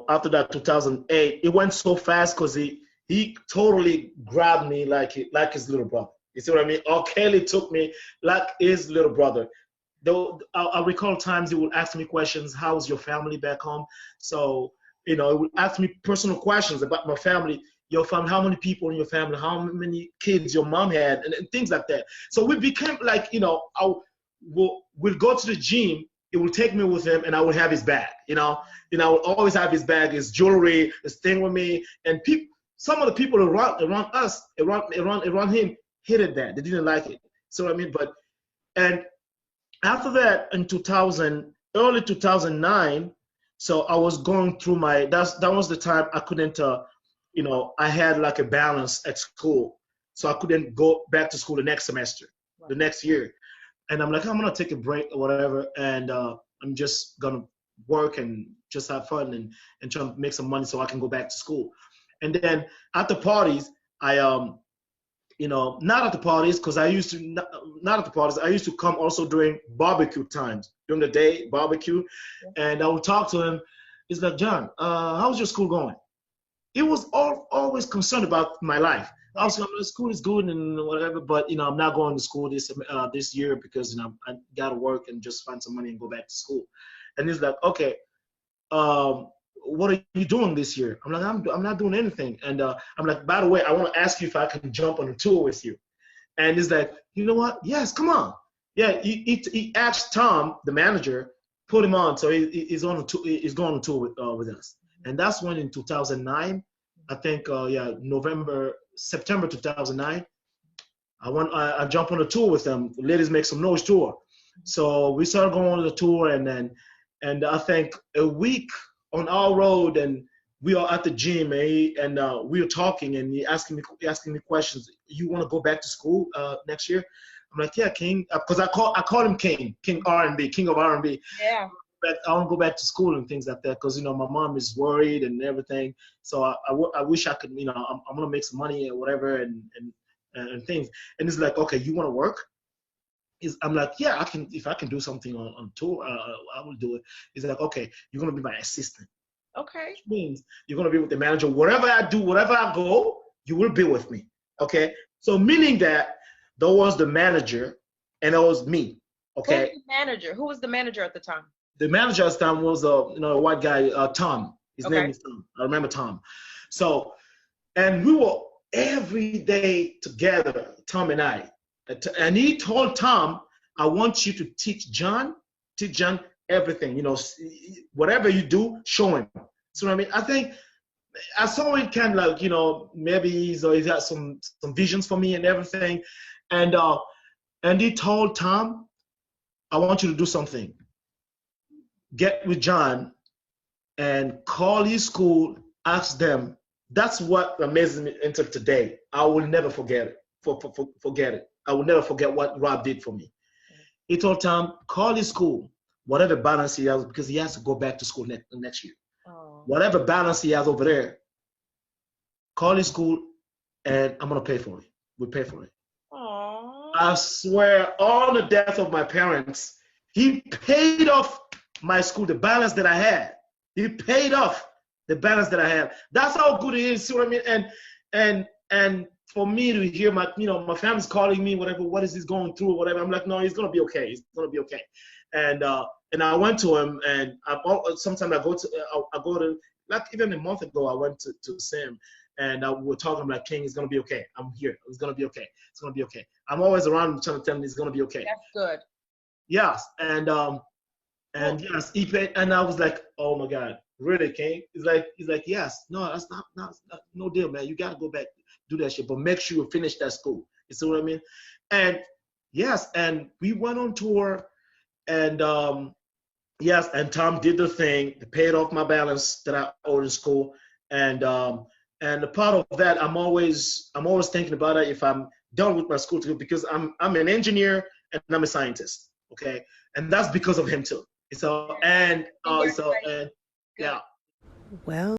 after that 2008, it went so fast because he totally grabbed me like his little brother. You see what I mean? Rkelly took me like his little brother. Though I recall times he would ask me questions. How's your family back home? So he would ask me personal questions about my family. Your family, how many people in your family? How many kids your mom had, and things like that. So we became like, we'll go to the gym. It will take me with him, and I would have his bag. I would always have his bag, his jewelry, his thing with me. And some of the people around him hated that. They didn't like it. So and after that, in early 2009, so I was going through that was the time I couldn't, I had like a balance at school. So I couldn't go back to school the next semester, the next year. And I'm like, I'm going to take a break or whatever. And I'm just going to work and just have fun and try to make some money so I can go back to school. And then at the parties, not at the parties, because I used to not at the parties. I used to come also during barbecue times, during the day barbecue, and I would talk to him. He's like, John, how's your school going? He was always concerned about my life. I was like, school is good and whatever, but I'm not going to school this year because I got to work and just find some money and go back to school. And he's like, okay, what are you doing this year? I'm like, I'm not doing anything. And I'm like, by the way, I want to ask you if I can jump on a tour with you. And he's like, you know what? Yes, come on. Yeah, he asked Tom, the manager, put him on. So he's on a tour. He's going on a tour with us. And that's when in 2009, I think, September 2009, I jumped on a tour with them. Ladies Make Some Noise tour. So we started going on the tour, and I think a week on our road, and we are at the gym, and we were talking, and he asking me questions. You want to go back to school next year? I'm like, yeah, King, because I call him King R&B, King of R&B. Yeah. But I want to go back to school and things like that because my mom is worried and everything. So I wish I could, I'm gonna make some money or whatever and things. And he's like, okay, you want to work? I'm like, yeah, I can. If I can do something on tour, I will do it. He's like, okay, you're gonna be my assistant. Okay. Which means you're gonna be with the manager. Wherever I do, wherever I go, you will be with me. Okay. So meaning that there was the manager and there was me. Okay. Who was the manager at the time? The manager at the time was a white guy, Tom. His name is Tom. I remember Tom. So, and we were every day together, Tom and I. And he told Tom, I want you to teach John everything. Whatever you do, show him. So I mean, I think I saw it kind of like, maybe he's got some visions for me and everything. And he told Tom, I want you to do something. Get with John and call his school, ask them. That's what amazes me until today. I will never forget it. Forget it. I will never forget what Rob did for me. He told Tom, call his school, whatever balance he has, because he has to go back to school next year. Oh. Whatever balance he has over there, call his school, and I'm gonna pay for it. We'll pay for it. Aww. I swear, on the death of my parents, he paid off my school, the balance that I had. He paid off the balance that I had. That's how good he is. See what I mean? And for me to hear my family's calling me, whatever, what is this going through or whatever, I'm like, no, he's gonna be okay. He's gonna be okay. And I went to him, and sometimes I go to like even a month ago, I went to Sam, and we were talking like, King, it's gonna be okay. I'm here. It's gonna be okay. It's gonna be okay. I'm always around trying to tell him it's gonna be okay. That's good. Yes, and yes, he paid, and I was like, oh my God, really, King? He's like, yes, no, that's not no deal, man. You gotta go back, do that shit, but make sure you finish that school. You see what I mean? And yes, and we went on tour, and yes, and Tom did the thing, paid off my balance that I owed in school, and a part of that, I'm always thinking about it if I'm done with my school too, because I'm an engineer and I'm a scientist, okay, and that's because of him too. So yeah. Well.